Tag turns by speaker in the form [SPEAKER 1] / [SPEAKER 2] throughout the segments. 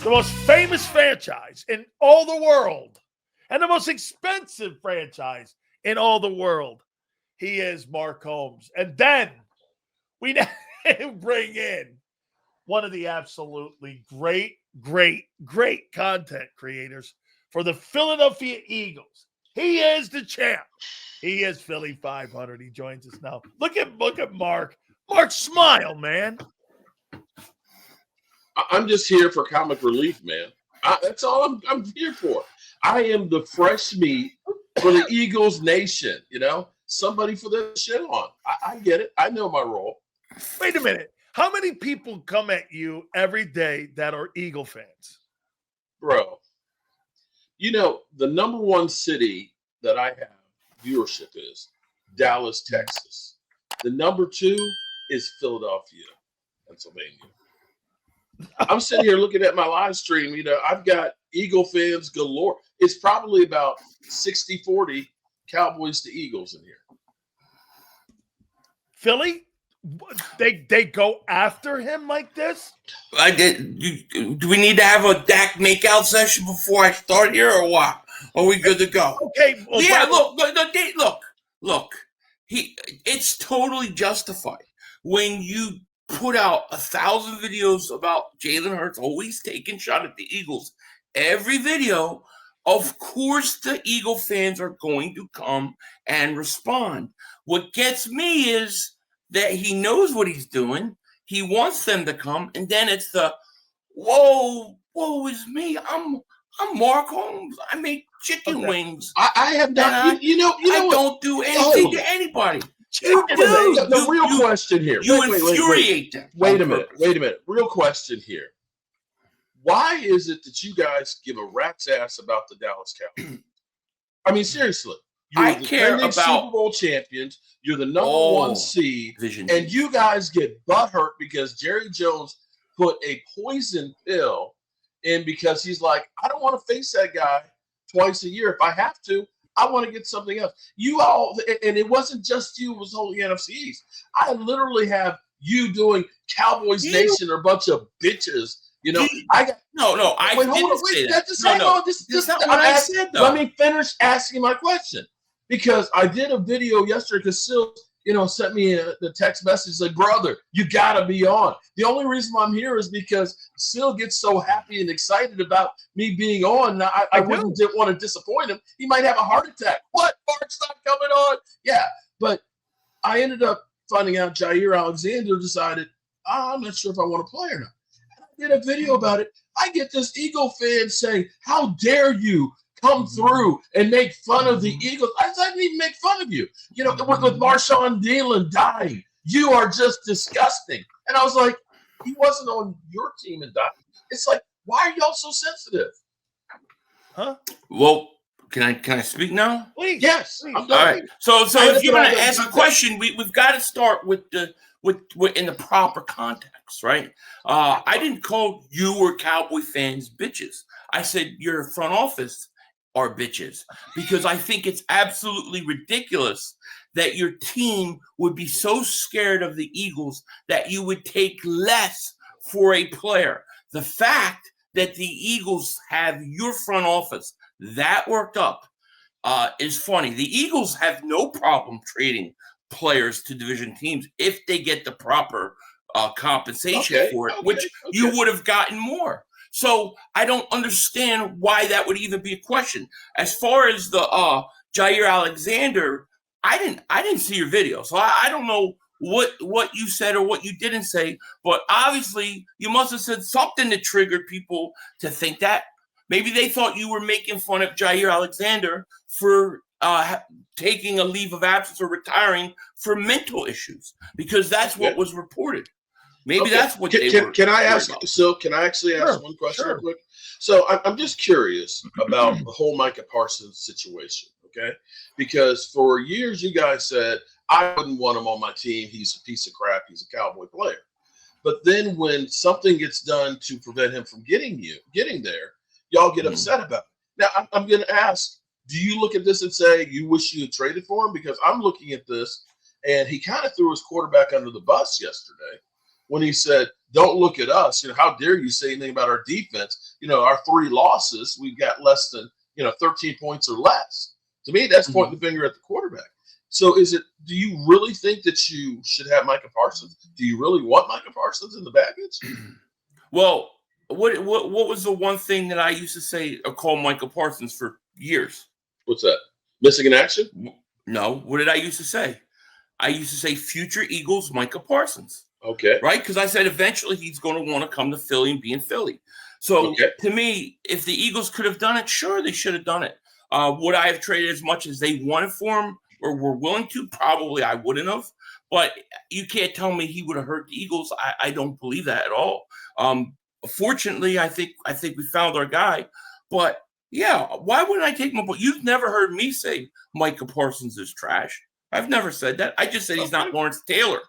[SPEAKER 1] the most famous franchise in all the world, and the most expensive franchise in all the world. He is Mark Holmes. And then we now bring in one of the absolutely great content creators for the Philadelphia Eagles. He is the champ. He is Philly.500. He joins us now. Look at Mark. Mark, smile, man.
[SPEAKER 2] I'm just here for comic relief, man. That's all I'm here for. I am the fresh meat for the Eagles nation, somebody for the shit on. I get it. I know my role.
[SPEAKER 1] Wait a minute. How many people come at you every day that are Eagle fans?
[SPEAKER 2] Bro, the number one city that I have viewership is Dallas, Texas. The number two is Philadelphia, Pennsylvania. I'm sitting here looking at my live stream. I've got Eagle fans galore. It's probably about 60-40 Cowboys to Eagles in here.
[SPEAKER 1] Philly? They go after him like this?
[SPEAKER 3] Do we need to have a Dak makeout session before I start here, or what? Are we good to go?
[SPEAKER 1] Okay. Well,
[SPEAKER 3] yeah. Look. It's totally justified when you put out 1,000 videos about Jalen Hurts always taking shot at the Eagles. Every video, of course, the Eagle fans are going to come and respond. What gets me is that he knows what he's doing. He wants them to come, and then it's the woe is me. I'm Mark Holmes. I make chicken wings.
[SPEAKER 2] I have not. I
[SPEAKER 3] don't do anything to anybody.
[SPEAKER 2] The real question here.
[SPEAKER 3] You infuriate them.
[SPEAKER 2] Wait a minute. Real question here. Why is it that you guys give a rat's ass about the Dallas Cowboys? I mean, seriously.
[SPEAKER 3] I care about
[SPEAKER 2] Super Bowl champions. You're the number one seed, and you guys get butthurt because Jerry Jones put a poison pill in because he's like, I don't want to face that guy twice a year. If I have to, I want to get something else. You all, and it wasn't just you, it was the whole NFC East. I literally have you doing Cowboys Nation or a bunch of bitches. I got
[SPEAKER 3] no. I didn't say that.
[SPEAKER 2] That's not what I said, though. Let me finish asking my question because I did a video yesterday because Sil, sent me the text message like, brother, you gotta be on. The only reason I'm here is because Sil gets so happy and excited about me being on. Now, I wouldn't want to disappoint him. He might have a heart attack. What? Mark's not coming on? Yeah, but I ended up finding out Jair Alexander decided I'm not sure if I want to play or not. Did a video about it. I get this Eagle fan saying, how dare you come through and make fun of the Eagles? I didn't even make fun of you. With Marshawn Dillon dying, you are just disgusting. And I was like, he wasn't on your team and died. It's like, why are y'all so sensitive?
[SPEAKER 1] Huh?
[SPEAKER 3] Well, can I speak now?
[SPEAKER 1] Please.
[SPEAKER 2] Yes.
[SPEAKER 3] All right. So if you're going to ask a question, we've got to start with in the proper context, right? I didn't call you or Cowboy fans bitches. I said your front office are bitches because I think it's absolutely ridiculous that your team would be so scared of the Eagles that you would take less for a player. The fact that the Eagles have your front office that worked up is funny. The Eagles have no problem trading players to division teams if they get the proper compensation for it, which you would have gotten more. So I don't understand why that would even be a question. As far as the Jair Alexander, I didn't see your video, so I don't know what you said or what you didn't say, but obviously you must have said something that triggered people to think that. Maybe they thought you were making fun of Jair Alexander for taking a leave of absence or retiring for mental issues, because that's what was reported. Maybe that's what they were.
[SPEAKER 2] Can I ask? So can I actually ask one question real quick? So I'm just curious about the whole Micah Parsons situation, okay? Because for years you guys said I wouldn't want him on my team. He's a piece of crap. He's a Cowboy player. But then when something gets done to prevent him from getting there, y'all get upset about it. Now I'm going to ask, do you look at this and say you wish you had traded for him? Because I'm looking at this, and he kind of threw his quarterback under the bus yesterday when he said, "Don't look at us. How dare you say anything about our defense? Our 3 losses, we've got less than 13 points or less." To me, that's pointing the finger at the quarterback. So do you really think that you should have Micah Parsons? Do you really want Micah Parsons in the baggage?
[SPEAKER 3] Well, what was the one thing that I used to say or call Micah Parsons for years?
[SPEAKER 2] What's that? Missing in action?
[SPEAKER 3] No. What did I used to say? I used to say future Eagles Micah Parsons.
[SPEAKER 2] Okay.
[SPEAKER 3] Right? Because I said eventually he's going to want to come to Philly and be in Philly. So to me, if the Eagles could have done it, sure, they should have done it. Would I have traded as much as they wanted for him or were willing to? Probably I wouldn't have. But you can't tell me he would have hurt the Eagles. I don't believe that at all. Fortunately, I think we found our guy. But yeah, why wouldn't I take him? But you've never heard me say Micah Parsons is trash. I've never said that. I just said he's not Lawrence Taylor.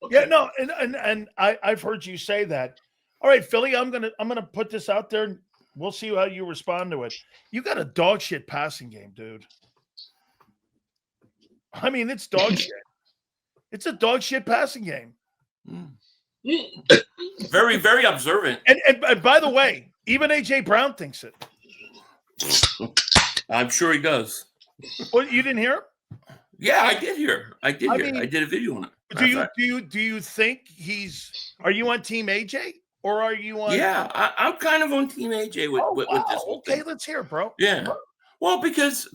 [SPEAKER 1] Okay. Yeah, no, and I've heard you say that. All right, Philly, I'm gonna put this out there, and we'll see how you respond to it. You got a dog shit passing game, dude. I mean, it's dog shit. It's a dog shit passing game.
[SPEAKER 3] Very, very observant.
[SPEAKER 1] And by the way, even AJ Brown thinks it.
[SPEAKER 3] I'm sure he does.
[SPEAKER 1] Well, you didn't hear him?
[SPEAKER 3] Yeah, I did hear. I did a video on it.
[SPEAKER 1] Do you think are you on Team AJ or are you on?
[SPEAKER 3] Yeah, I'm kind of on Team AJ with this whole thing.
[SPEAKER 1] Okay, let's hear it, bro.
[SPEAKER 3] Yeah. Well, because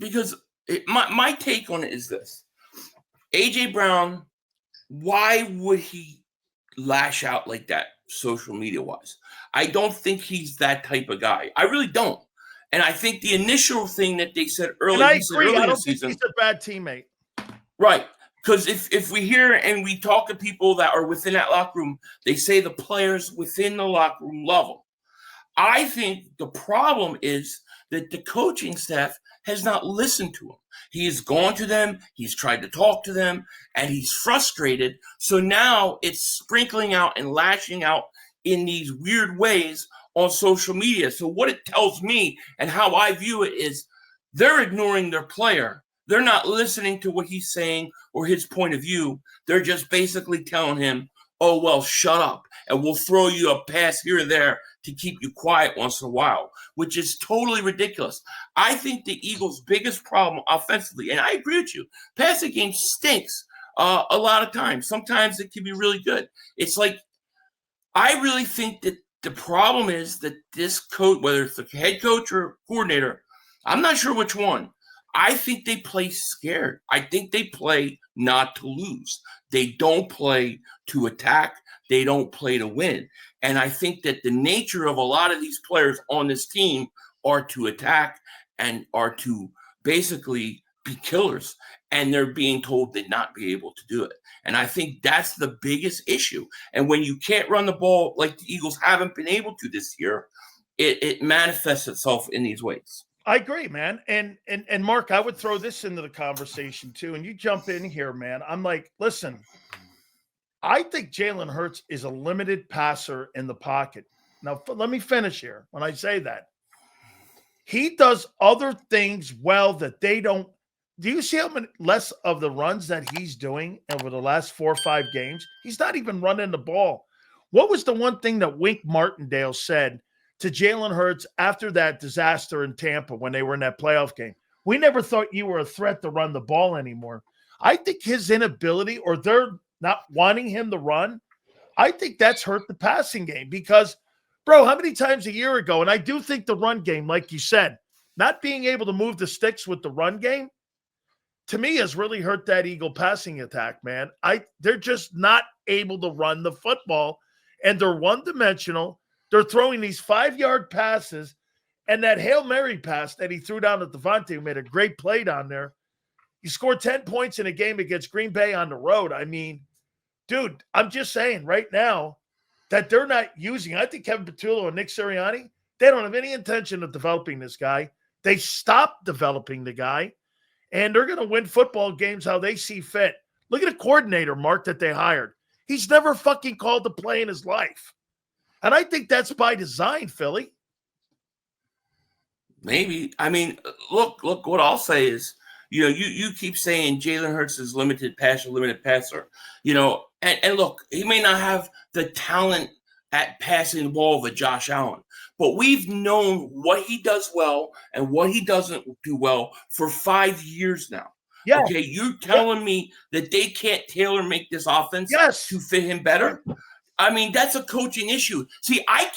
[SPEAKER 3] my take on it is this. AJ Brown, why would he lash out like that social media wise? I don't think he's that type of guy. I really don't. And I think the initial thing that they said earlier,
[SPEAKER 1] I agree. I don't think he's a bad teammate.
[SPEAKER 3] Right. Because if we hear and we talk to people that are within that locker room, they say the players within the locker room love him. I think the problem is that the coaching staff has not listened to him. He has gone to them, he's tried to talk to them, and he's frustrated. So now it's sprinkling out and lashing out in these weird ways on social media. So what it tells me and how I view it is they're ignoring their player. They're not listening to what he's saying or his point of view. They're just basically telling him, oh, well, shut up, and we'll throw you a pass here or there to keep you quiet once in a while, which is totally ridiculous. I think the Eagles' biggest problem offensively, and I agree with you, passing game stinks a lot of times. Sometimes it can be really good. It's like, I really think that the problem is that this coach, whether it's the head coach or coordinator, I'm not sure which one, I think they play scared. I think they play not to lose. They don't play to attack. They don't play to win. And I think that the nature of a lot of these players on this team are to attack and are to basically be killers. And they're being told they not be able to do it. And I think that's the biggest issue. And when you can't run the ball like the Eagles haven't been able to this year, it manifests itself in these ways.
[SPEAKER 1] I agree, man. And Mark, I would throw this into the conversation too. And you jump in here, man. I'm like, listen, I think Jalen Hurts is a limited passer in the pocket. Now, let me finish here. When I say that, he does other things well that they don't. Do you see how many less of the runs that he's doing over the last 4 or 5 games? He's not even running the ball. What was the one thing that Wink Martindale said to Jalen Hurts after that disaster in Tampa when they were in that playoff game? We never thought you were a threat to run the ball anymore. I think his inability, or they're not wanting him to run, I think that's hurt the passing game because, bro, how many times a year ago, and I do think the run game, like you said, not being able to move the sticks with the run game, to me has really hurt that Eagle passing attack, man. They're just not able to run the football, and they're one-dimensional. They're throwing these 5-yard passes, and that Hail Mary pass that he threw down at Devontae, who made a great play down there. He scored 10 points in a game against Green Bay on the road. I mean, dude, I'm just saying right now that they're not using. I think Kevin Patullo and Nick Sirianni, they don't have any intention of developing this guy. They stopped developing the guy, and they're going to win football games how they see fit. Look at the coordinator, Mark, that they hired. He's never fucking called the play in his life. And I think that's by design, Philly.
[SPEAKER 3] Maybe. I mean, look, what I'll say is you keep saying Jalen Hurts is limited passer, and look, he may not have the talent at passing the ball of a Josh Allen, but we've known what he does well and what he doesn't do well for 5 years now. Yeah. Okay, you're telling me that they can't tailor make this offense to fit him better? I mean, that's a coaching issue. See, I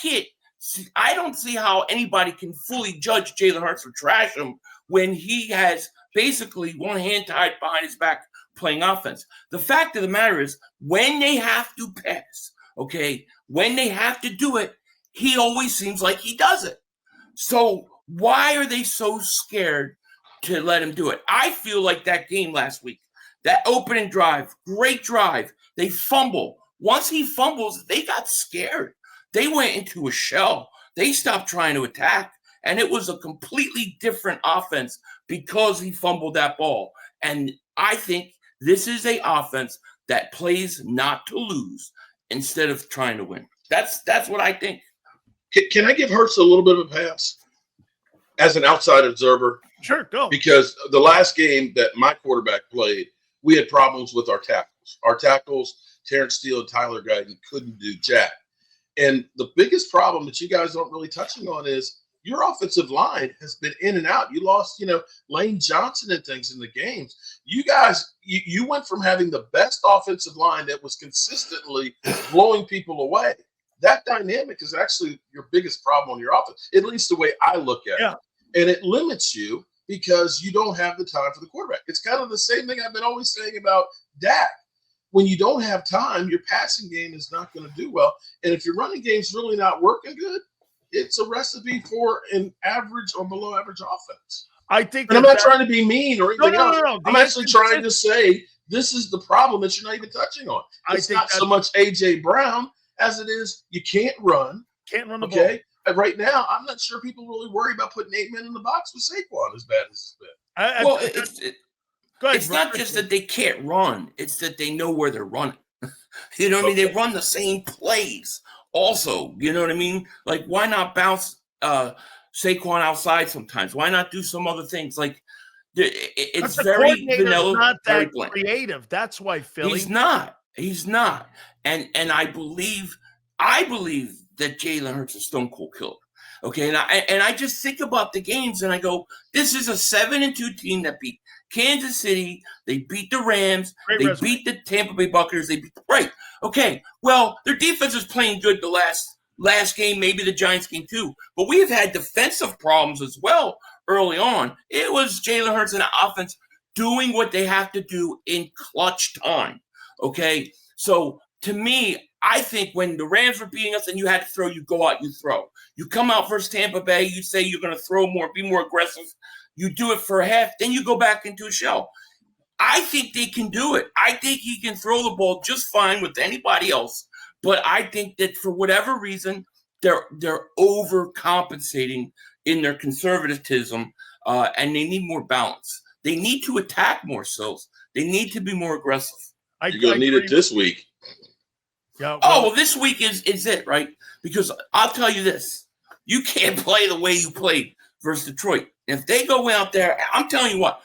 [SPEAKER 3] don't see how anybody can fully judge Jalen Hurts or trash him when he has basically one hand tied behind his back playing offense. The fact of the matter is, when they have to pass, when they have to do it, he always seems like he does it. So why are they so scared to let him do it? I feel like that game last week, that opening drive, great drive, they fumble. Once he fumbles, they got scared. They went into a shell. They stopped trying to attack, and it was a completely different offense because he fumbled that ball. And I think this is an offense that plays not to lose instead of trying to win. That's what I think.
[SPEAKER 2] Can I give Hurts a little bit of a pass as an outside observer?
[SPEAKER 1] Sure, go.
[SPEAKER 2] Because the last game that my quarterback played, we had problems with our tackles. Our tackles, Terrence Steele and Tyler Guyton, couldn't do jack. And the biggest problem that you guys aren't really touching on is your offensive line has been in and out. You lost, Lane Johnson and things in the games. You guys, you went from having the best offensive line that was consistently blowing people away. That dynamic is actually your biggest problem on your offense, at least the way I look at it. And it limits you because you don't have the time for the quarterback. It's kind of the same thing I've been always saying about Dak. When you don't have time, your passing game is not going to do well. And if your running game's really not working good, it's a recipe for an average or below average offense.
[SPEAKER 1] I think,
[SPEAKER 2] and I'm not trying to be mean or anything else.
[SPEAKER 1] No.
[SPEAKER 2] I'm actually trying to say this is the problem that you're not even touching on. It's not so much A.J. Brown as it is you can't run.
[SPEAKER 1] Can't run the ball.
[SPEAKER 2] And right now, I'm not sure people really worry about putting 8 men in the box with Saquon as bad as it's been.
[SPEAKER 3] It's not just that they can't run. It's that they know where they're running. You know what I mean? They run the same plays also. You know what I mean? Like, why not bounce Saquon outside sometimes? Why not do some other things? Like, it's very vanilla,
[SPEAKER 1] not
[SPEAKER 3] very
[SPEAKER 1] that
[SPEAKER 3] bland.
[SPEAKER 1] Creative. That's why Philly.
[SPEAKER 3] He's not. And I believe that Jalen Hurts is a stone cold killer. Okay, and I just think about the games and I go, this is a 7-2 team that beat Kansas City. They beat the Rams. Beat the Tampa Bay Buccaneers. Okay. Well, their defense is playing good the last game, maybe the Giants game too. But we have had defensive problems as well early on. It was Jalen Hurts and the offense doing what they have to do in clutch time. Okay, so to me, I think when the Rams were beating us and you had to throw, you go out, you throw. You come out versus Tampa Bay, you say you're going to throw more, be more aggressive. You do it for a half, then you go back into a shell. I think they can do it. I think he can throw the ball just fine with anybody else. But I think that for whatever reason, they're overcompensating in their conservatism, and they need more balance. They need to attack more cells. They need to be more aggressive.
[SPEAKER 2] You're going to need it this week.
[SPEAKER 1] Yeah,
[SPEAKER 3] well, this week is it, right? Because I'll tell you this. You can't play the way you played versus Detroit. If they go out there, I'm telling you what,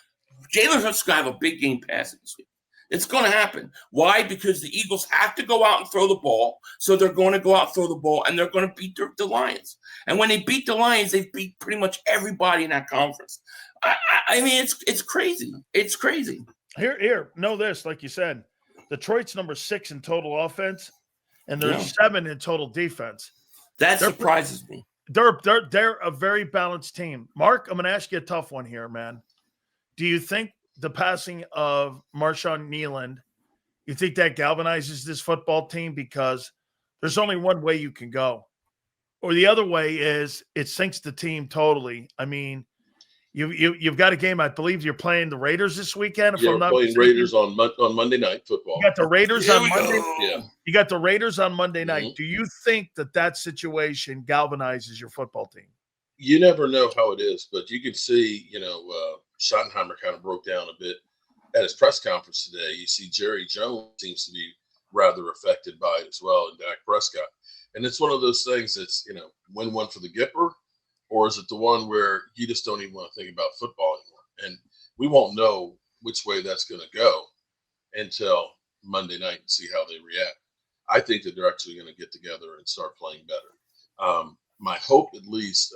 [SPEAKER 3] Jalen Hurts is going to have a big game passing this week. It's going to happen. Why? Because the Eagles have to go out and throw the ball. So they're going to go out and throw the ball, and they're going to beat the Lions. And when they beat the Lions, they beat pretty much everybody in that conference. I mean, it's crazy. It's crazy.
[SPEAKER 1] Here, know this, like you said, Detroit's number 6 in total offense, and they're 7 in total defense.
[SPEAKER 3] That surprises me.
[SPEAKER 1] They're a very balanced team. Mark, I'm going to ask you a tough one here, man. Do you think the passing of Marshawn Kneeland, you think that galvanizes this football team? Because there's only one way you can go. Or the other way is it sinks the team totally. I mean, you've got a game. I believe you're playing the Raiders this weekend.
[SPEAKER 2] If I'm not playing Raiders on Monday Night Football.
[SPEAKER 1] You got the Raiders on Monday.
[SPEAKER 2] Yeah.
[SPEAKER 1] You got the Raiders on Monday night.
[SPEAKER 2] Mm-hmm.
[SPEAKER 1] Do you think that situation galvanizes your football team?
[SPEAKER 2] You never know how it is, but you can see, Schottenheimer kind of broke down a bit at his press conference today. You see Jerry Jones seems to be rather affected by it as well, and Dak Prescott. And it's one of those things that's, win one for the Gipper, or is it the one where you just don't even want to think about football anymore? And we won't know which way that's going to go until Monday night and see how they react. I think that they're actually going to get together and start playing better. My hope, at least,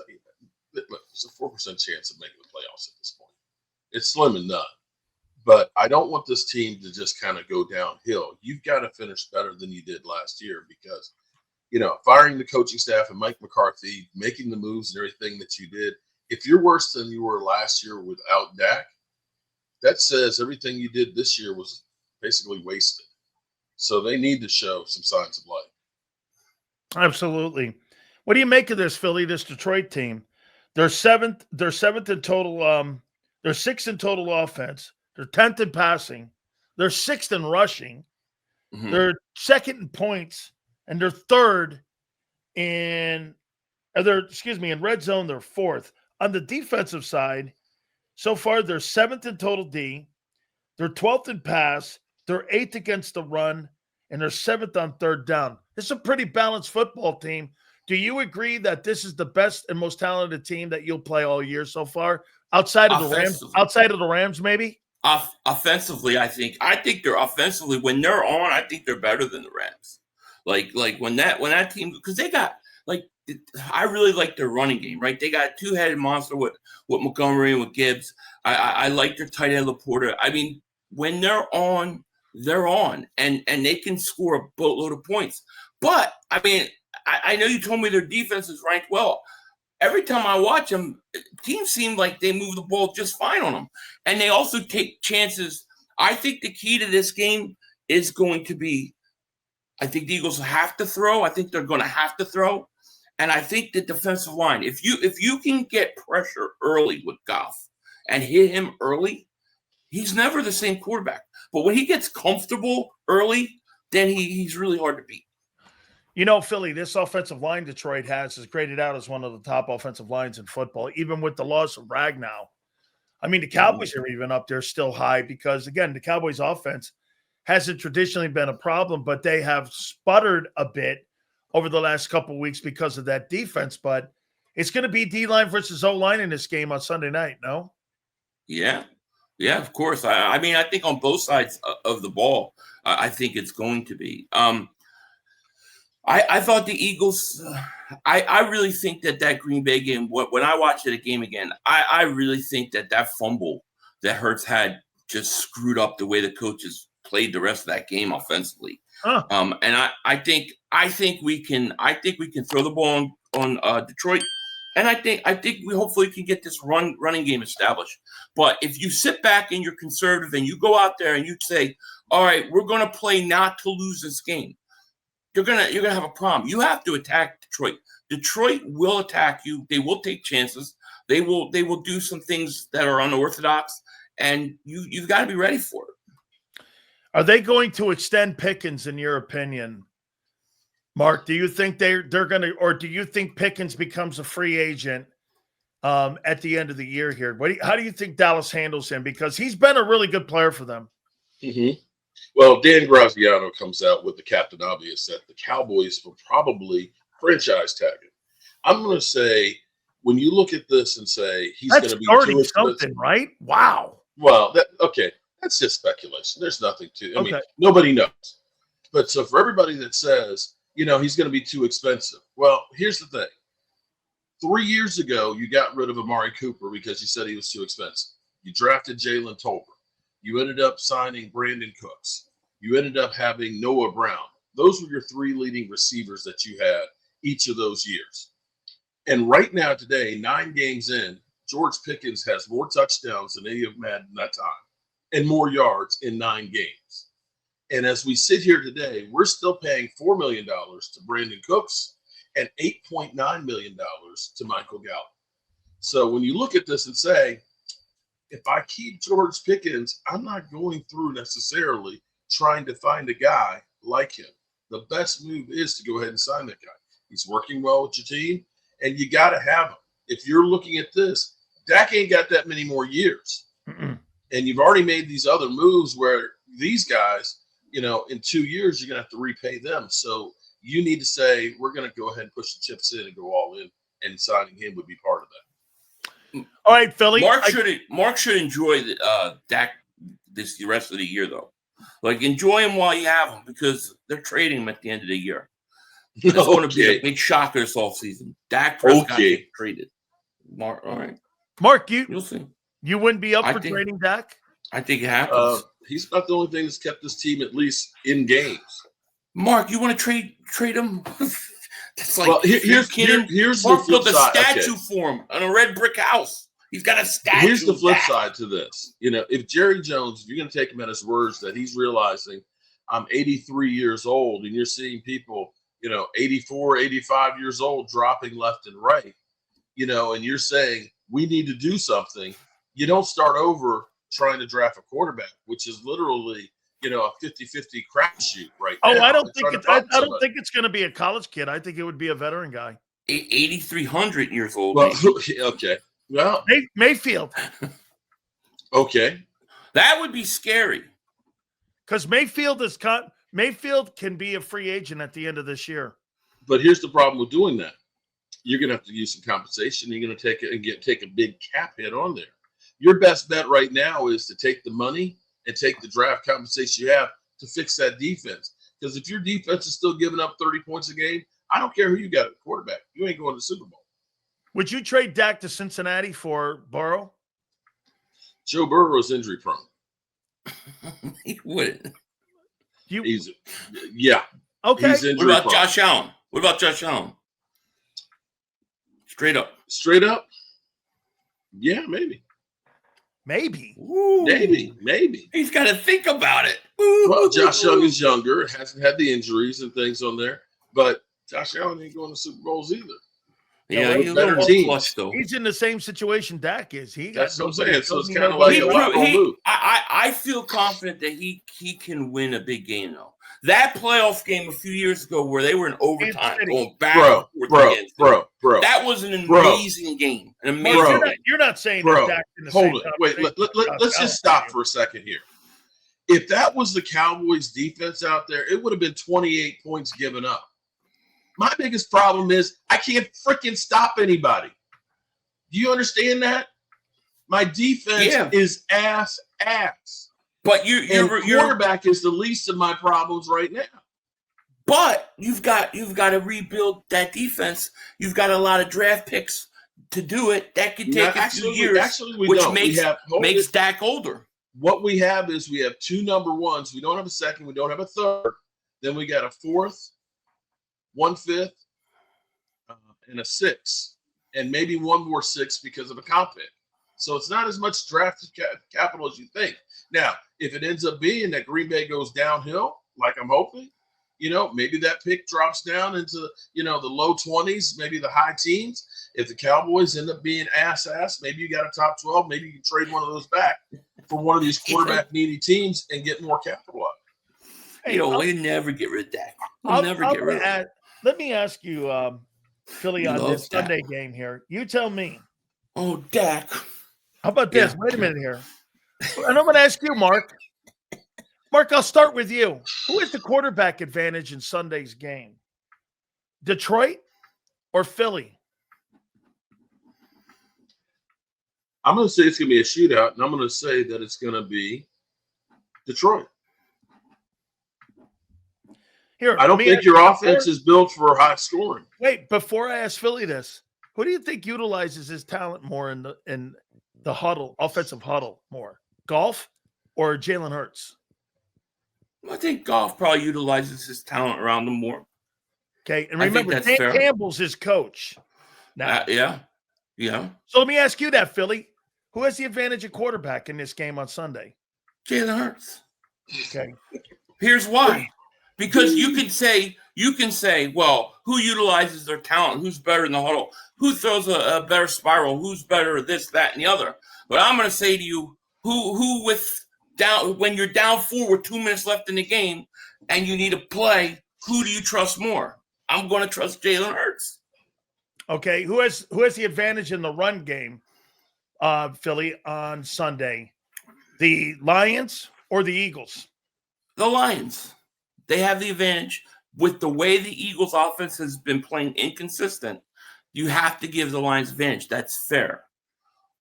[SPEAKER 2] there's a 4% chance of making the playoffs at this point. It's slim and none. But I don't want this team to just kind of go downhill. You've got to finish better than you did last year because, firing the coaching staff and Mike McCarthy, making the moves and everything that you did, if you're worse than you were last year without Dak, that says everything you did this year was basically wasted. So they need to show some signs of life.
[SPEAKER 1] Absolutely. What do you make of this, Philly, this Detroit team? They're seventh in total. They're sixth in total offense. They're 10th in passing. They're sixth in rushing. Mm-hmm. They're second in points, and they're third in red zone. They're fourth. On the defensive side, so far they're seventh in total D. They're 12th in pass. They're eighth against the run, and they're seventh on third down. This is a pretty balanced football team. Do you agree that this is the best and most talented team that you'll play all year so far, outside of the Rams? Outside of the Rams, maybe.
[SPEAKER 3] Offensively, I think they're offensively when they're on. I think they're better than the Rams. Like when that team, because they got I really like their running game. Right, they got a two-headed monster with Montgomery and with Gibbs. I like their tight end Laporta. I mean, when they're on, and they can score a boatload of points. But I mean, I know you told me their defense is ranked well. Every time I watch them, teams seem like they move the ball just fine on them. And they also take chances. I think the key to this game is going to be, I think the Eagles have to throw. I think they're going to have to throw. And I think the defensive line, if you can get pressure early with Goff and hit him early, he's never the same quarterback. But when he gets comfortable early, then he's really hard to beat.
[SPEAKER 1] Philly, this offensive line Detroit has is graded out as one of the top offensive lines in football, even with the loss of Ragnow. I mean, the Cowboys are even up there still high because, again, the Cowboys offense hasn't traditionally been a problem, but they have sputtered a bit over the last couple of weeks because of that defense. But it's going to be D-line versus O-line in this game on Sunday night, no?
[SPEAKER 3] Yeah, of course. I mean, I think on both sides of the ball, I think it's going to be. I thought the Eagles, I really think that Green Bay game, when I watched it game again, I really think that fumble that Hurts had just screwed up the way the coaches played the rest of that game offensively. And I think we can throw the ball on Detroit. And I think we hopefully can get this running game established. But if you sit back and you're conservative and you go out there and you say, all right, we're going to play not to lose this game, you're gonna have a problem. You have to attack Detroit. Detroit will attack you. They will take chances. They will do some things that are unorthodox, and you've got to be ready for it.
[SPEAKER 1] Are they going to extend Pickens, in your opinion, Mark? Do you think they're going to, or do you think Pickens becomes a free agent at the end of the year here? How do you think Dallas handles him? Because he's been a really good player for them.
[SPEAKER 2] Mm-hmm. Well, Dan Graziano comes out with the Captain Obvious that the Cowboys will probably franchise tag him. I'm going to say, when you look at this and say he's going to be
[SPEAKER 1] starting something, right? Wow.
[SPEAKER 2] Well, that's just speculation. There's nothing to. I mean, nobody knows. But so for everybody that says, he's going to be too expensive. Well, here's the thing. 3 years ago, you got rid of Amari Cooper because you said he was too expensive. You drafted Jalen Tolbert. You ended up signing Brandon Cooks. You ended up having Noah Brown. Those were your three leading receivers that you had each of those years. And right now, today, 9 games in, George Pickens has more touchdowns than any of them had in that time and more yards in 9 games. And as we sit here today, we're still paying $4 million to Brandon Cooks and $8.9 million to Michael Gallup. So when you look at this and say, if I keep George Pickens, I'm not going through necessarily trying to find a guy like him. The best move is to go ahead and sign that guy. He's working well with your team, and you got to have him. If you're looking at this, Dak ain't got that many more years. Mm-mm. And you've already made these other moves where these guys, in 2 years, you're going to have to repay them. So you need to say, we're going to go ahead and push the chips in and go all in, and signing him would be part of that.
[SPEAKER 1] All right, Philly.
[SPEAKER 3] Mark should enjoy Dak the rest of the year, though. Like, enjoy him while you have him, because they're trading him at the end of the year. It's going to be a big shocker this offseason. Dak Prescott gets traded. Mark, all right.
[SPEAKER 1] Mark,
[SPEAKER 3] you'll see.
[SPEAKER 1] You wouldn't be up for trading Dak?
[SPEAKER 3] I think it happens.
[SPEAKER 2] He's not the only thing that's kept this team at least in games.
[SPEAKER 3] Mark, you want to trade him? That's like,
[SPEAKER 2] well, here's
[SPEAKER 3] Mark
[SPEAKER 2] the flip
[SPEAKER 3] built a
[SPEAKER 2] side.
[SPEAKER 3] statue for him on a red brick house. He's got a statue.
[SPEAKER 2] Here's the flip side to this. If Jerry Jones, if you're going to take him at his words that he's realizing I'm 83 years old, and you're seeing people, 84, 85 years old dropping left and right, and you're saying we need to do something, you don't start over trying to draft a quarterback, which is literally, a 50-50 crapshoot right now.
[SPEAKER 1] I don't think it's going to be a college kid. I think it would be a veteran guy.
[SPEAKER 3] 8,300 years old.
[SPEAKER 2] Well, okay. Well,
[SPEAKER 1] Mayfield.
[SPEAKER 2] Okay.
[SPEAKER 3] That would be scary.
[SPEAKER 1] Because Mayfield can be a free agent at the end of this year.
[SPEAKER 2] But here's the problem with doing that. You're going to have to use some compensation. You're going to take it and take a big cap hit on there. Your best bet right now is to take the money and take the draft compensation you have to fix that defense. Because if your defense is still giving up 30 points a game, I don't care who you got at quarterback. You ain't going to the Super Bowl.
[SPEAKER 1] Would you trade Dak to Cincinnati for Burrow?
[SPEAKER 2] Joe Burrow is injury prone.
[SPEAKER 3] He wouldn't.
[SPEAKER 2] Yeah.
[SPEAKER 1] Okay.
[SPEAKER 3] What about Josh Allen? Straight up? Yeah, maybe.
[SPEAKER 1] Ooh.
[SPEAKER 2] Maybe.
[SPEAKER 3] He's got to think about it.
[SPEAKER 2] Well, Josh Young is younger, hasn't had the injuries and things on there, but Josh Allen ain't going to Super Bowls either.
[SPEAKER 3] Yeah, he's
[SPEAKER 2] better teams.
[SPEAKER 1] He's in the same situation Dak is.
[SPEAKER 2] That's what I'm saying. So it's kind of like a lateral move.
[SPEAKER 3] I feel confident that he can win a big game, though. That playoff game a few years ago where they were in overtime going back and forth.
[SPEAKER 2] Bro.
[SPEAKER 3] That was an amazing game. An amazing game.
[SPEAKER 1] You're not saying that Dak's in the same
[SPEAKER 2] Hold it. Wait, let's just stop for a second here. If that was the Cowboys defense out there, it would have been 28 points given up. My biggest problem is I can't freaking stop anybody. Do you understand that? My defense is ass.
[SPEAKER 3] But your
[SPEAKER 2] quarterback is the least of my problems right now.
[SPEAKER 3] But you've got to rebuild that defense. You've got a lot of draft picks to do it. That could take a few years, which makes Dak older.
[SPEAKER 2] What we have is we have 2 number ones. We don't have a second. We don't have a third. Then we got a 4th, 1/5, and a 6, and maybe one more 6 because of a comp pick. So it's not as much draft capital as you think. Now, if it ends up being that Green Bay goes downhill, like I'm hoping, maybe that pick drops down into, the low 20s, maybe the high teens. If the Cowboys end up being ass, maybe you got a top 12. Maybe you can trade one of those back for one of these quarterback needy teams and get more capital up.
[SPEAKER 3] Hey, we never get rid of Dak. We'll never get rid of him.
[SPEAKER 1] Let me ask you, Philly, on this Sunday game here. You tell me.
[SPEAKER 3] Oh, Dak.
[SPEAKER 1] How about this? Wait a minute here. And I'm going to ask you, Mark. Mark, I'll start with you. Who has the quarterback advantage in Sunday's game? Detroit or Philly?
[SPEAKER 2] I'm going to say it's going to be a shootout, and I'm going to say that it's going to be Detroit.
[SPEAKER 1] Here,
[SPEAKER 2] I don't think your offense is built for high scoring.
[SPEAKER 1] Wait, before I ask Philly this, who do you think utilizes his talent more in the huddle, offensive huddle more? Goff or Jalen Hurts?
[SPEAKER 3] I think Goff probably utilizes his talent around him more.
[SPEAKER 1] Okay, and remember, Dan Campbell's his coach. Now,
[SPEAKER 3] yeah.
[SPEAKER 1] So let me ask you that, Philly. Who has the advantage of quarterback in this game on Sunday?
[SPEAKER 3] Jalen Hurts.
[SPEAKER 1] Okay.
[SPEAKER 3] Here's why. Because you can say, well, who utilizes their talent? Who's better in the huddle? Who throws a better spiral? Who's better at this, that, and the other? But I'm going to say to you, when you're down 4 with 2 minutes left in the game and you need a play, who do you trust more? I'm going to trust Jalen Hurts.
[SPEAKER 1] Okay, who has the advantage in the run game, Philly, on Sunday? The Lions or the Eagles?
[SPEAKER 3] The Lions. They have the advantage. With the way the Eagles' offense has been playing inconsistent, you have to give the Lions advantage. That's fair.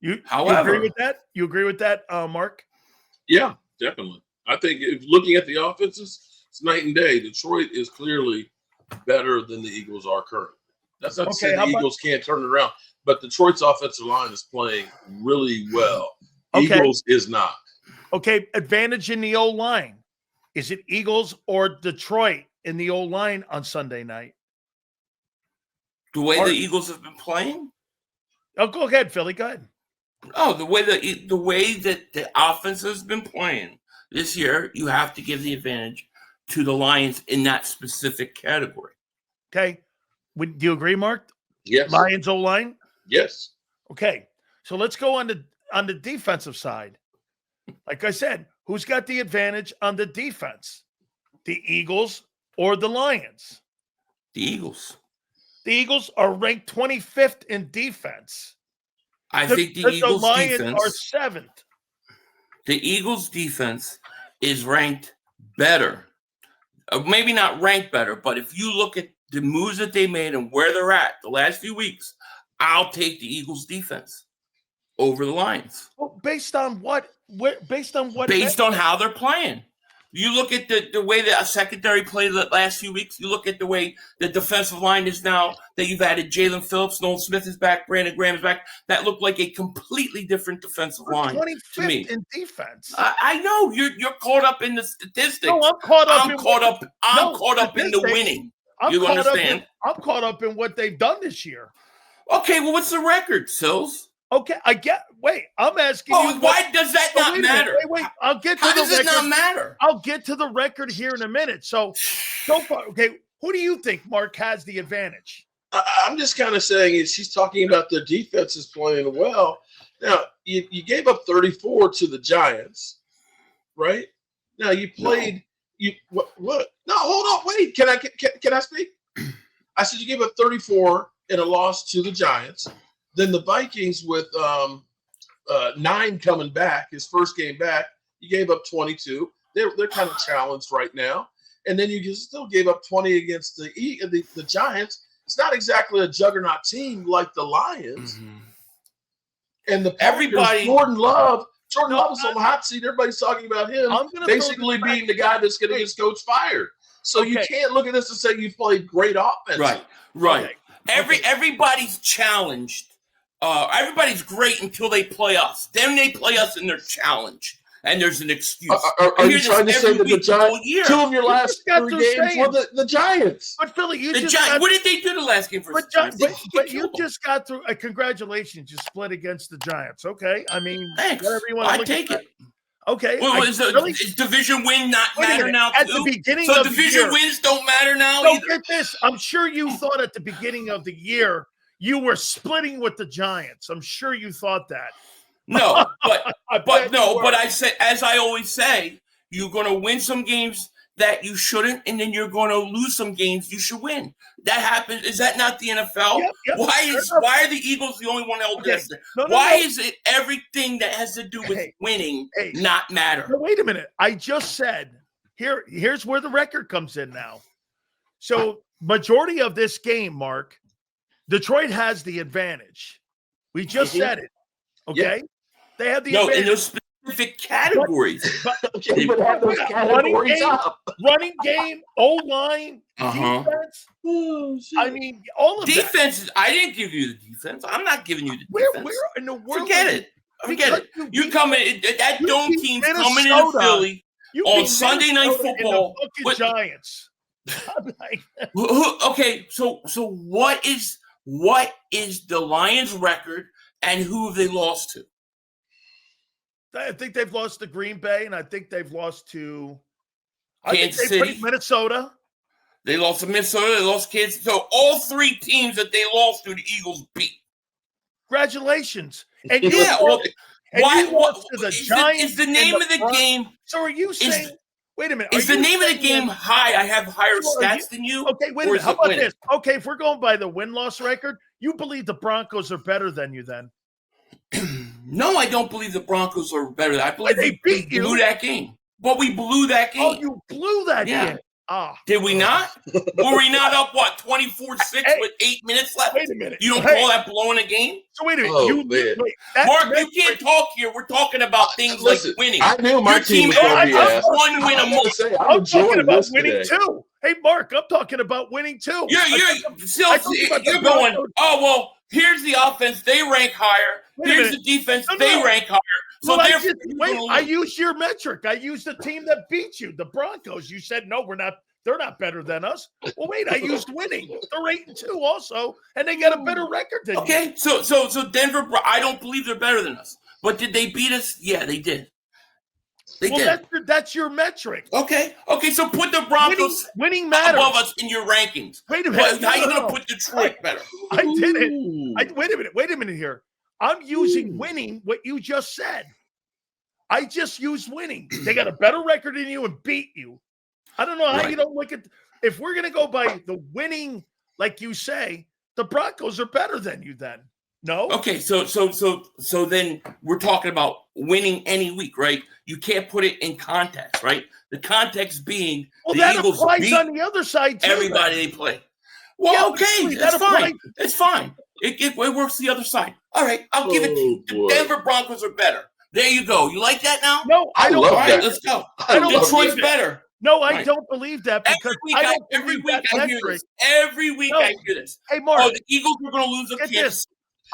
[SPEAKER 1] You
[SPEAKER 3] However,
[SPEAKER 1] agree with that? You agree with that, Mark?
[SPEAKER 2] Yeah, definitely. I think if looking at the offenses, it's night and day. Detroit is clearly better than the Eagles are currently. That's not to say the Eagles can't turn it around, but Detroit's offensive line is playing really well.
[SPEAKER 1] Okay.
[SPEAKER 2] Eagles is not.
[SPEAKER 1] Okay, advantage in the O-line. Is it Eagles or Detroit in the O-line on Sunday night?
[SPEAKER 3] The way the Eagles have been playing?
[SPEAKER 1] Oh, go ahead, Philly. Go ahead.
[SPEAKER 3] Oh, the way that the offense has been playing this year, you have to give the advantage to the Lions in that specific category.
[SPEAKER 1] Okay. Do you agree, Mark?
[SPEAKER 2] Yes.
[SPEAKER 1] Lions O-line?
[SPEAKER 2] Yes.
[SPEAKER 1] Okay. So let's go on the defensive side. Like I said, who's got the advantage on the defense? The Eagles or the Lions?
[SPEAKER 3] The Eagles.
[SPEAKER 1] The Eagles are ranked 25th in defense.
[SPEAKER 3] I think the Eagles
[SPEAKER 1] Lions
[SPEAKER 3] defense
[SPEAKER 1] are 7th.
[SPEAKER 3] The Eagles defense is ranked better. Maybe not ranked better, but if you look at the moves that they made and where they're at the last few weeks, I'll take the Eagles defense over the Lions.
[SPEAKER 1] Well, based on what? Based
[SPEAKER 3] on how they're playing. You look at the way that a secondary played the last few weeks. You look at the way the defensive line is now that you've added Jalen Phillips, Nolan Smith is back, Brandon Graham is back. That looked like a completely different defensive line
[SPEAKER 1] 25th
[SPEAKER 3] to me.
[SPEAKER 1] In defense.
[SPEAKER 3] I know you're caught up in the statistics.
[SPEAKER 1] No, I'm caught up.
[SPEAKER 3] I'm caught up in the winning. You understand?
[SPEAKER 1] I'm caught up in what they've done this year.
[SPEAKER 3] Okay, well, what's the record, Sills?
[SPEAKER 1] Okay, I'm asking you.
[SPEAKER 3] Why does that not matter?
[SPEAKER 1] Wait. I'll get to
[SPEAKER 3] How
[SPEAKER 1] the
[SPEAKER 3] does
[SPEAKER 1] record.
[SPEAKER 3] It not matter?
[SPEAKER 1] I'll get to the record here in a minute. So far, okay, who do you think, Mark, has the advantage?
[SPEAKER 2] I'm just kind of saying she's talking about their defense is playing well. Now, you gave up 34 to the Giants, right? Now, you played what? No, hold on. Wait, can I speak? I said you gave up 34 in a loss to the Giants. Then the Vikings with 9 coming back, his first game back, you gave up 22. They're kind of challenged right now. And then you still gave up 20 against the Giants. It's not exactly a juggernaut team like the Lions. Mm-hmm. And Jordan Love is on the hot seat. Everybody's talking about him basically being the guy that's going to get his coach fired. So you can't look at this and say you've played great offense.
[SPEAKER 3] Right. Okay. Everybody's challenged. Everybody's great until they play us. Then they play us and they're challenged. And there's an excuse.
[SPEAKER 2] Are you trying to say that the Giants, 2 of your last 3 games were the Giants?
[SPEAKER 1] But Philly,
[SPEAKER 3] what did they do the last game for the Giants?
[SPEAKER 1] But you just got through. Congratulations, you split against the Giants. Okay, I mean,
[SPEAKER 3] thanks.
[SPEAKER 1] Whatever you want to look
[SPEAKER 3] take
[SPEAKER 1] at.
[SPEAKER 3] It.
[SPEAKER 1] Okay.
[SPEAKER 3] Well, is division win not matter now
[SPEAKER 1] at
[SPEAKER 3] too?
[SPEAKER 1] The beginning
[SPEAKER 3] so
[SPEAKER 1] of
[SPEAKER 3] division
[SPEAKER 1] the year,
[SPEAKER 3] wins don't matter now
[SPEAKER 1] so
[SPEAKER 3] either.
[SPEAKER 1] Get this. I'm sure you thought at the beginning of the year you were splitting with the Giants. I'm sure you thought that.
[SPEAKER 3] No, but I said, as I always say, you're going to win some games that you shouldn't, and then you're going to lose some games you should win. That happens. Is that not the NFL?
[SPEAKER 1] Yep.
[SPEAKER 3] Why are the Eagles the only one held this? Why is it everything that has to do with winning not matter?
[SPEAKER 1] No, wait a minute. I just said here's where the record comes in now. So majority of this game, Mark, Detroit has the advantage. We just said it. Okay.
[SPEAKER 2] Yeah.
[SPEAKER 1] They have the advantage.
[SPEAKER 3] In those specific categories.
[SPEAKER 2] But have those categories
[SPEAKER 1] running game, O-line, defense. I mean, all of
[SPEAKER 3] defense. I didn't give you the defense. I'm not giving you the defense.
[SPEAKER 1] Where in the world?
[SPEAKER 3] Forget it. You come in. That dome team's coming into Philly on Sunday Night Football.
[SPEAKER 1] With Giants.
[SPEAKER 3] Okay, so what is the Lions' record and who have they lost to?
[SPEAKER 1] I think they've lost to Green Bay, and I think they've lost to
[SPEAKER 3] Kansas City,
[SPEAKER 1] Minnesota.
[SPEAKER 3] They lost to Minnesota. They lost Kansas City. So all 3 teams that they lost to, the Eagles beat.
[SPEAKER 1] Congratulations!
[SPEAKER 3] And
[SPEAKER 1] you lost to the Giants.
[SPEAKER 3] Is the name of the game?
[SPEAKER 1] So are you saying? Wait a minute.
[SPEAKER 3] Is the name of the game high? I have higher stats than you.
[SPEAKER 1] Okay, wait a minute. How about this? Okay, if we're going by the win-loss record, you believe the Broncos are better than you then?
[SPEAKER 3] No, I don't believe the Broncos are better. I believe
[SPEAKER 1] they beat you.
[SPEAKER 3] Blew that game. But we blew that game.
[SPEAKER 1] Oh, you blew that game.
[SPEAKER 3] Did we not? Were we not up, 24-6 with 8 minutes left?
[SPEAKER 1] Wait a minute.
[SPEAKER 3] You don't call that blowing a game?
[SPEAKER 1] So wait a minute.
[SPEAKER 3] Mark, you can't talk here. We're talking about things like winning.
[SPEAKER 2] I knew my team was going to be asked.
[SPEAKER 3] One win a month.
[SPEAKER 1] I'm talking about winning too. Hey, Mark, I'm talking about winning too.
[SPEAKER 3] You're going, well, here's the offense. They rank higher. Here's the defense. They rank higher. So
[SPEAKER 1] I used your metric. I used the team that beat you, the Broncos. You said, no, we're not. They're not better than us. Well, wait, I used winning. They're 8-2 also, and they got a better record than
[SPEAKER 3] you. So Denver, I don't believe they're better than us. But did they beat us? Yeah, they did. They did.
[SPEAKER 1] That's your metric.
[SPEAKER 3] Okay, so put the Broncos
[SPEAKER 1] winning matters
[SPEAKER 3] above us in your rankings.
[SPEAKER 1] Wait a minute.
[SPEAKER 3] How are you going to put Detroit better?
[SPEAKER 1] I did it. Wait a minute here. I'm using winning what you just said. I just used winning. They got a better record than you and beat you. I don't know how you don't look at – if we're going to go by the winning, like you say, the Broncos are better than you then. No?
[SPEAKER 3] Okay, so then we're talking about winning any week, right? You can't put it in context, right? The context being the Eagles beat
[SPEAKER 1] on the other side too,
[SPEAKER 3] everybody they play. Well, okay, that's fine. It's fine. It works the other side. All right, I'll give it to you. The Denver Broncos are better. There you go. You like that now?
[SPEAKER 1] No, I don't.
[SPEAKER 2] All
[SPEAKER 3] right, let's go. Detroit's better.
[SPEAKER 1] No, I don't believe that because
[SPEAKER 3] every week I hear this. Every week I hear this.
[SPEAKER 1] Hey, Mark.
[SPEAKER 3] Oh, the Eagles are going to lose a Kansas.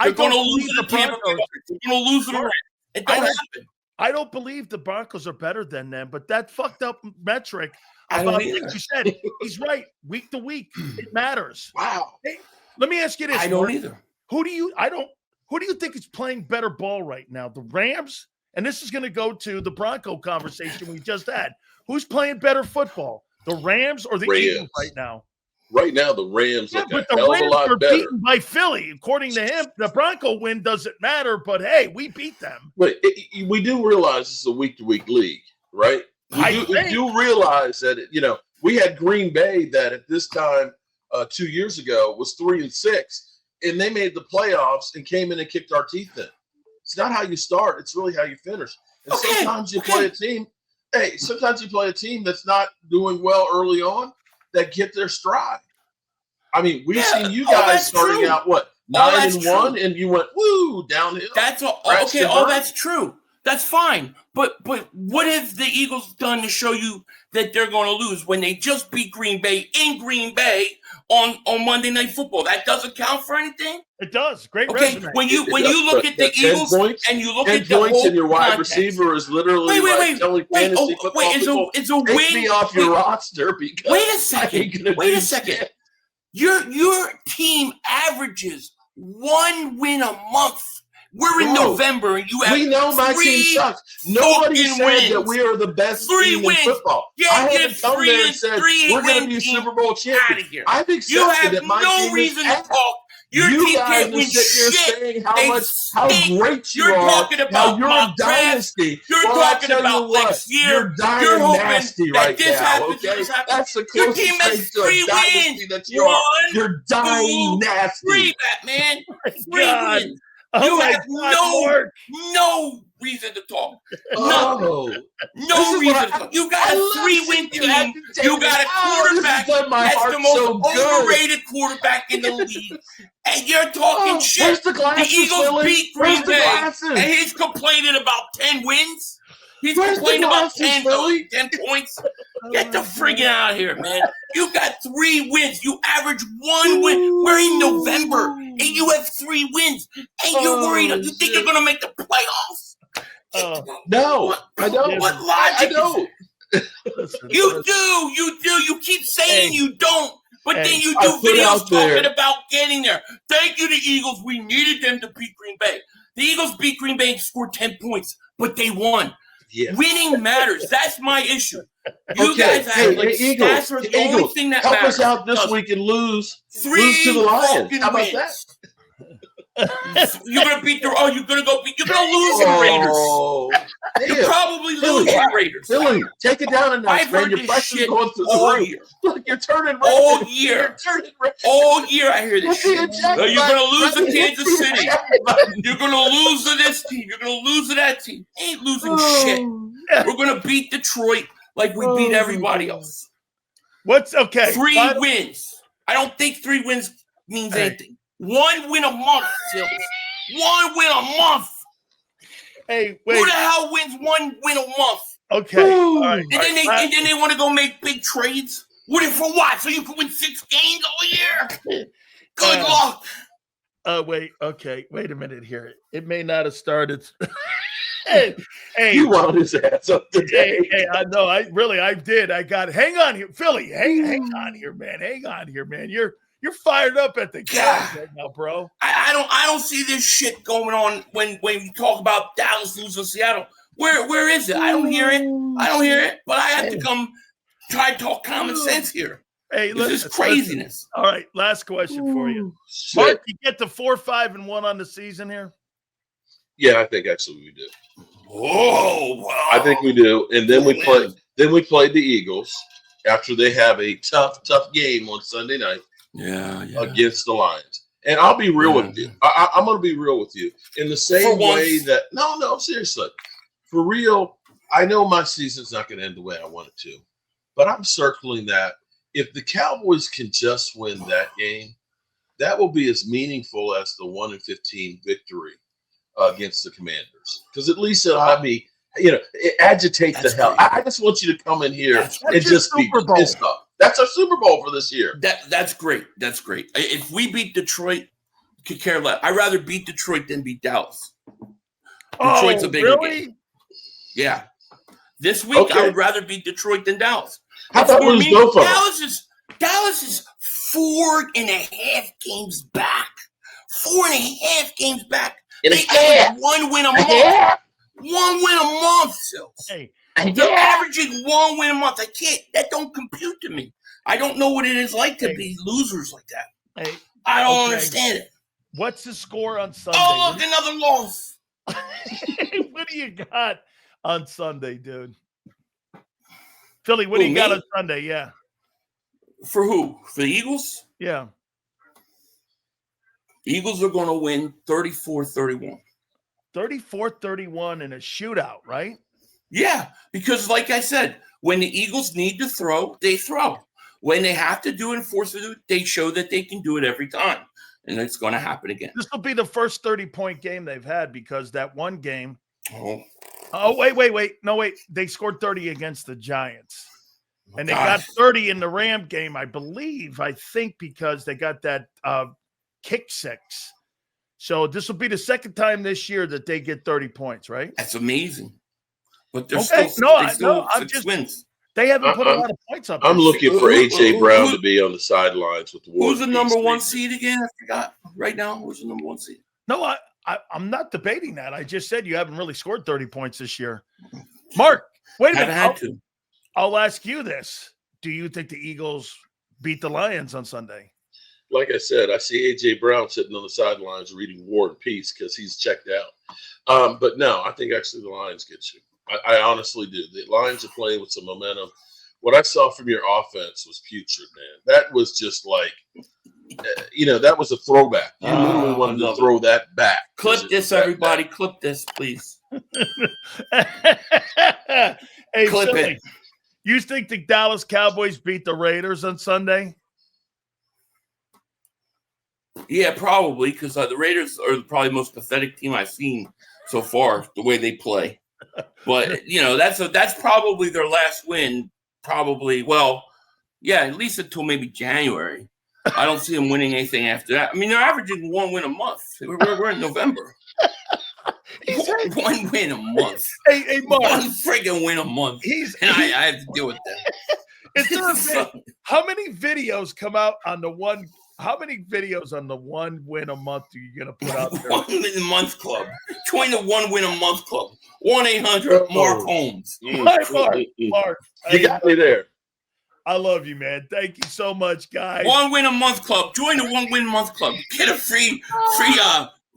[SPEAKER 3] They're going to lose the Tampa Bay. They're going to lose the Rams. It don't happen.
[SPEAKER 1] I don't believe the Broncos are better than them, but that fucked up metric about like you said, he's right. Week to week, it matters.
[SPEAKER 2] Wow.
[SPEAKER 1] Hey, let me ask you this.
[SPEAKER 3] I don't either.
[SPEAKER 1] Who do you think is playing better ball right now? The Rams? And this is going to go to the Bronco conversation we just had. Who's playing better football? The Rams or the Eagles right now?
[SPEAKER 2] Right now, the Rams look
[SPEAKER 1] but
[SPEAKER 2] a
[SPEAKER 1] the
[SPEAKER 2] hell
[SPEAKER 1] Rams
[SPEAKER 2] of a lot
[SPEAKER 1] are
[SPEAKER 2] better.
[SPEAKER 1] Beaten by Philly. According to him, the Bronco win doesn't matter, but hey, we beat them.
[SPEAKER 2] But we do realize this is a week-to-week league, right? We do realize that, we had Green Bay that at this time 2 years ago was 3-6, and they made the playoffs and came in and kicked our teeth in. It's not how you start. It's really how you finish. And sometimes you play a team. Hey, sometimes you play a team that's not doing well early on that get their stride. I mean, we've seen you guys starting out, 9-1, and you went, woo, downhill.
[SPEAKER 3] That's all. Okay, that's true. That's fine. But what have the Eagles done to show you that they're going to lose when they just beat Green Bay in Green Bay on Monday Night Football? That doesn't count for anything?
[SPEAKER 1] It does. Great resume.
[SPEAKER 3] When you look at the Eagles and you look at the
[SPEAKER 2] points
[SPEAKER 3] whole
[SPEAKER 2] and your wide
[SPEAKER 3] context.
[SPEAKER 2] receiver is literally telling fantasy football people,
[SPEAKER 3] is a
[SPEAKER 2] take
[SPEAKER 3] win
[SPEAKER 2] me off your roster because
[SPEAKER 3] wait a second. Your team averages 1 win a month. We're in November, and you have
[SPEAKER 2] we know my team sucks. Nobody said that we are the best team in football. I haven't come there and said we're going to be Super Bowl champions. I've accepted that my team is ass.
[SPEAKER 3] Your team
[SPEAKER 2] guys
[SPEAKER 3] can't win
[SPEAKER 2] shit. How great you are.
[SPEAKER 3] Talking about
[SPEAKER 2] you're a dynasty.
[SPEAKER 3] You're talking about next year.
[SPEAKER 2] You're dying nasty right
[SPEAKER 3] this
[SPEAKER 2] now.
[SPEAKER 3] Happens,
[SPEAKER 2] okay, that's the
[SPEAKER 3] your
[SPEAKER 2] closest
[SPEAKER 3] team has
[SPEAKER 2] to a dynasty that you are. You're dying nasty.
[SPEAKER 3] 3, Batman. 3 wins. You have no reason to talk. No reason to talk. You got a 3-win team. You got a quarterback that's the most overrated quarterback in the league. And you're talking shit. The Eagles beat Green Bay. And he's complaining about 10 wins. He's complaining about 10 points. Get the friggin' out of here, man. You got 3 wins. You average 1 win. We're in November, and you have 3 wins. And you're worried. You think you're going to make the playoffs?
[SPEAKER 2] No, I don't.
[SPEAKER 3] What logic?
[SPEAKER 2] I don't.
[SPEAKER 3] You do. You keep saying you don't. But then you do videos talking about getting there. Thank you, the Eagles. We needed them to beat Green Bay. The Eagles beat Green Bay and scored 10 points, but they won. Yeah. Winning matters. That's my issue. You guys have stats are the only thing that
[SPEAKER 2] help
[SPEAKER 3] matters.
[SPEAKER 2] Us out this week and lose to the Lions. How about that?
[SPEAKER 3] You're gonna beat you're gonna lose the Raiders. You're probably losing Raiders.
[SPEAKER 2] Philly, take it down a notch, man. Your pressure's going through the roof. Look, you're turning red.
[SPEAKER 3] All year. All year I hear this shit. You're gonna lose to Kansas City. You're gonna lose to this team. You're gonna lose to that team. Ain't losing shit. We're gonna beat Detroit like we beat everybody else.
[SPEAKER 1] What's okay?
[SPEAKER 3] 3 wins. I don't think 3 wins means anything. 1 win a month, Sills. 1 win a month.
[SPEAKER 1] Hey, wait.
[SPEAKER 3] Who the hell wins 1 win a month?
[SPEAKER 1] Okay. All right.
[SPEAKER 3] And then they want to go make big trades. For what? So you can win 6 games all year? Good luck.
[SPEAKER 1] Wait. Okay. Wait a minute here. It may not have started. Hey,
[SPEAKER 2] you wound his ass up today.
[SPEAKER 1] Hey, I know. I did. I got it. Hang on here, Philly. Hang on here, man. Hang on here, man. You're fired up at the Cowboys right now, bro.
[SPEAKER 3] I don't see this shit going on when you talk about Dallas losing Seattle. Where is it? I don't hear it. But I have to come try to talk common sense here.
[SPEAKER 1] Hey,
[SPEAKER 3] this is craziness.
[SPEAKER 1] All right, last question for you. Mark, you get to 4-5-1 on the season here?
[SPEAKER 2] Yeah, I think actually we do.
[SPEAKER 3] Oh, wow.
[SPEAKER 2] I think we do. And then we played the Eagles after they have a tough game on Sunday night.
[SPEAKER 3] Yeah.
[SPEAKER 2] Against the Lions. And I'll be real with you. I'm going to be real with you. In the same way that – no, seriously. For real, I know my season's not going to end the way I want it to. But I'm circling that if the Cowboys can just win that game, that will be as meaningful as the 1-15 victory against the Commanders. Because at least it'll have me – it agitates the hell. I just want you to come in here and just be pissed off. That's our Super Bowl for this year.
[SPEAKER 3] That's great. That's great. If we beat Detroit, could care less. I'd rather beat Detroit than beat Dallas. Detroit's a bigger game. Yeah. This week, I would rather beat Detroit than Dallas.
[SPEAKER 2] How about lose both of them?
[SPEAKER 3] Dallas is 4.5 games back. 4.5 games back. They average 1 win a month. 1 win a month, Sills.
[SPEAKER 1] Hey.
[SPEAKER 3] They're averaging 1 win a month. That don't compute to me. I don't know what it is like to be losers like that.
[SPEAKER 1] Hey.
[SPEAKER 3] I don't understand it.
[SPEAKER 1] What's the score on Sunday?
[SPEAKER 3] Oh, look, another loss.
[SPEAKER 1] What do you got on Sunday, dude? Philly, what do you got on Sunday? Yeah.
[SPEAKER 3] For who? For the Eagles?
[SPEAKER 1] Yeah.
[SPEAKER 3] Eagles are going to win 34-31.
[SPEAKER 1] 34-31 in a shootout, right?
[SPEAKER 3] Yeah, because like I said, when the Eagles need to throw, they throw. When they have to do it and force it, they show that they can do it every time. And it's going to happen again.
[SPEAKER 1] This will be the first 30-point game they've had because that one game.
[SPEAKER 3] Oh,
[SPEAKER 1] wait. No, wait. They scored 30 against the Giants. And they got 30 in the Ram game, I think, because they got that kick six. So this will be the second time this year that they get 30 points, right?
[SPEAKER 3] That's amazing. But they're
[SPEAKER 1] still
[SPEAKER 3] six wins.
[SPEAKER 1] They haven't put a lot of points up.
[SPEAKER 2] I'm looking for A.J. Brown to be on the sidelines with the War.
[SPEAKER 3] Who's the number 1 seed again? I forgot. Right now, who's the number 1 seed?
[SPEAKER 1] No, I'm not debating that. I just said you haven't really scored 30 points this year. Mark, wait a minute.
[SPEAKER 3] Had to.
[SPEAKER 1] I'll ask you this. Do you think the Eagles beat the Lions on Sunday?
[SPEAKER 2] Like I said, I see A.J. Brown sitting on the sidelines reading War and Peace because he's checked out. But no, I think actually the Lions get you. I honestly do. The Lions are playing with some momentum. What I saw from your offense was putrid, man. That was just like, that was a throwback. You literally wanted to throw that back.
[SPEAKER 3] Clip this, everybody. Clip this, please.
[SPEAKER 1] Hey,
[SPEAKER 3] clip it.
[SPEAKER 1] You think the Dallas Cowboys beat the Raiders on Sunday?
[SPEAKER 3] Yeah, probably, because the Raiders are probably the most pathetic team I've seen so far, the way they play. But, that's probably their last win. Probably, at least until maybe January. I don't see them winning anything after that. I mean, they're averaging 1 win a month. We're in November. 1 win a month.
[SPEAKER 1] Hey, Mark.
[SPEAKER 3] 1 friggin' win a month. I have to deal with that.
[SPEAKER 1] How many videos come out on the one? How many videos on the 1 win a month are you going to put out there?
[SPEAKER 3] 1 win a month club. Join the 1 win a month club. 1-800 Mark Holmes.
[SPEAKER 1] Mark.
[SPEAKER 2] You got me there.
[SPEAKER 1] I love you, man. Thank you so much, guys.
[SPEAKER 3] 1 win a month club. Join the 1 win month club. Get a free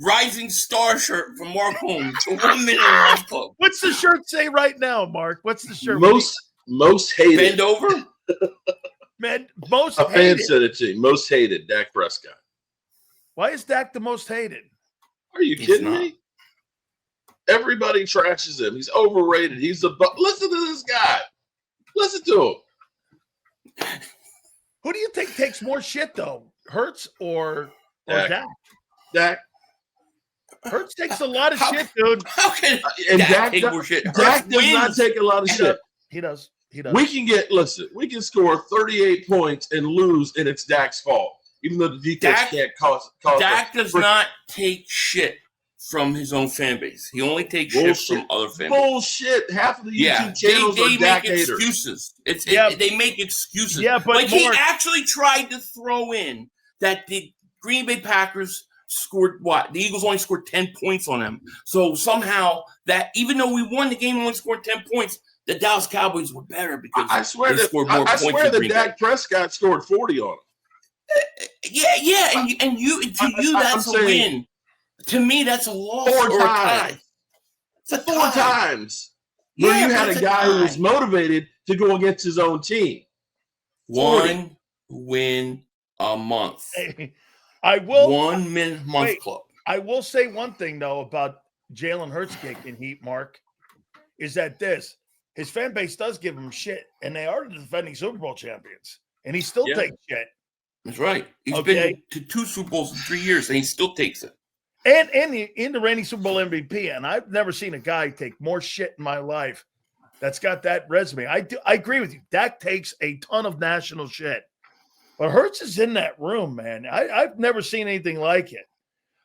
[SPEAKER 3] Rising Star shirt from Mark Holmes. The 1 minute a month club.
[SPEAKER 1] What's the shirt say right now, Mark? What's the shirt?
[SPEAKER 2] Most hated.
[SPEAKER 3] Bend over.
[SPEAKER 1] Man, most
[SPEAKER 2] hated. A fan said it to you. Most hated, Dak Prescott.
[SPEAKER 1] Why is Dak the most hated?
[SPEAKER 2] Are you kidding me? Everybody trashes him. He's overrated. Listen to this guy. Listen to him.
[SPEAKER 1] Who do you think takes more shit though, Hurts or Dak?
[SPEAKER 2] Dak.
[SPEAKER 1] Hurts takes a lot of shit, dude.
[SPEAKER 3] How can
[SPEAKER 2] Dak
[SPEAKER 3] take more shit?
[SPEAKER 2] Dak does not take a lot of shit.
[SPEAKER 1] He does.
[SPEAKER 2] We can score 38 points and lose, and it's Dak's fault, even though the defense can't cause.
[SPEAKER 3] Dak does not take shit from his own fan base. He only takes shit from other fan base.
[SPEAKER 2] Bullshit. Half of the YouTube channels are Dak haters.
[SPEAKER 3] Excuses. They make excuses.
[SPEAKER 1] Yeah, but
[SPEAKER 3] like he actually tried to throw in that the Green Bay Packers scored what? The Eagles only scored 10 points on them. So somehow that even though we won the game and only scored 10 points, the Dallas Cowboys were better because
[SPEAKER 2] they scored more points. I swear that Dak Prescott scored 40 on them.
[SPEAKER 3] Yeah, and that's a win. To me, that's a loss.
[SPEAKER 2] 4 times. Four times. Where you had a guy who was motivated to go against his own team.
[SPEAKER 3] 1 win a month.
[SPEAKER 1] I will
[SPEAKER 3] 1 win month club.
[SPEAKER 1] I will say one thing though about Jalen Hurts kicking heat, Mark, is that his fan base does give him shit, and they are the defending Super Bowl champions, and he still takes shit.
[SPEAKER 3] That's right. He's been to 2 Super Bowls in 3 years, and he still takes it.
[SPEAKER 1] And in the reigning Super Bowl MVP, and I've never seen a guy take more shit in my life that's got that resume. I agree with you. Dak takes a ton of national shit. But Hurts is in that room, man. I've never seen anything like it.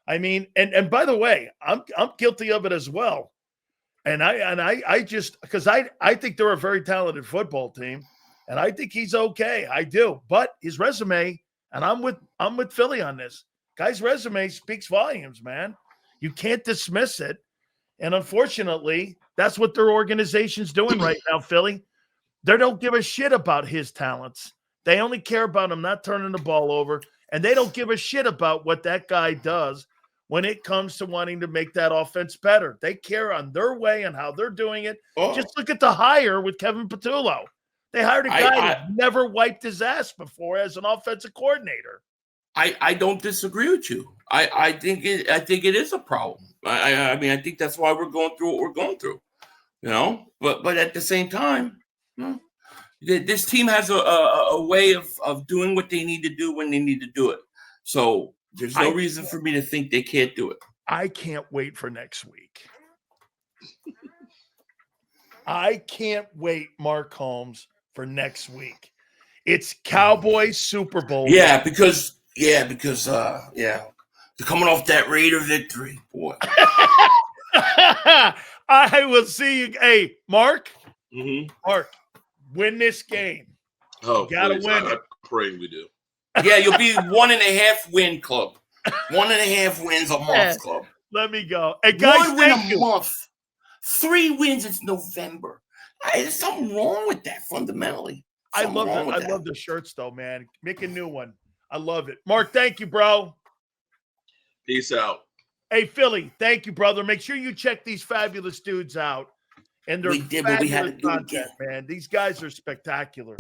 [SPEAKER 1] I mean, and by the way, I'm guilty of it as well. And I just because I think they're a very talented football team, and I think he's okay. I do. But his resume, and I'm with Philly on this. Guy's resume speaks volumes, man. You can't dismiss it. And unfortunately, that's what their organization's doing right now, Philly. They don't give a shit about his talents. They only care about him not turning the ball over. And they don't give a shit about what that guy does when it comes to wanting to make that offense better. They care on their way and how they're doing it. Just look at the hire with Kevin Patullo. They hired a guy that never wiped his ass before as an offensive coordinator.
[SPEAKER 3] I don't disagree with you. I think it is a problem. I mean, I think that's why we're going through what we're going through. You know, but at the same time, this team has a way of doing what they need to do when they need to do it. So there's no reason for me to think they can't do it.
[SPEAKER 1] I can't wait for next week. I can't wait, Mark Holmes, for next week. It's Cowboys Super Bowl.
[SPEAKER 3] Yeah, because they're coming off that Raider victory, boy.
[SPEAKER 1] I will see you. Hey, Mark.
[SPEAKER 2] Mm-hmm.
[SPEAKER 1] Mark, win this game.
[SPEAKER 2] Oh,
[SPEAKER 1] you gotta win.
[SPEAKER 2] I'm praying we do.
[SPEAKER 3] Yeah, you'll be 1.5 win club. 1.5 wins a month club.
[SPEAKER 1] Let me go. Hey, guys,
[SPEAKER 3] 1 win a month. 3 wins. It's November. There's something wrong with that fundamentally.
[SPEAKER 1] I love the shirts though, man. Make a new one. I love it. Mark, thank you, bro.
[SPEAKER 2] Peace out.
[SPEAKER 1] Hey, Philly, thank you, brother. Make sure you check these fabulous dudes out. And they're fabulous content, man. These guys are spectacular.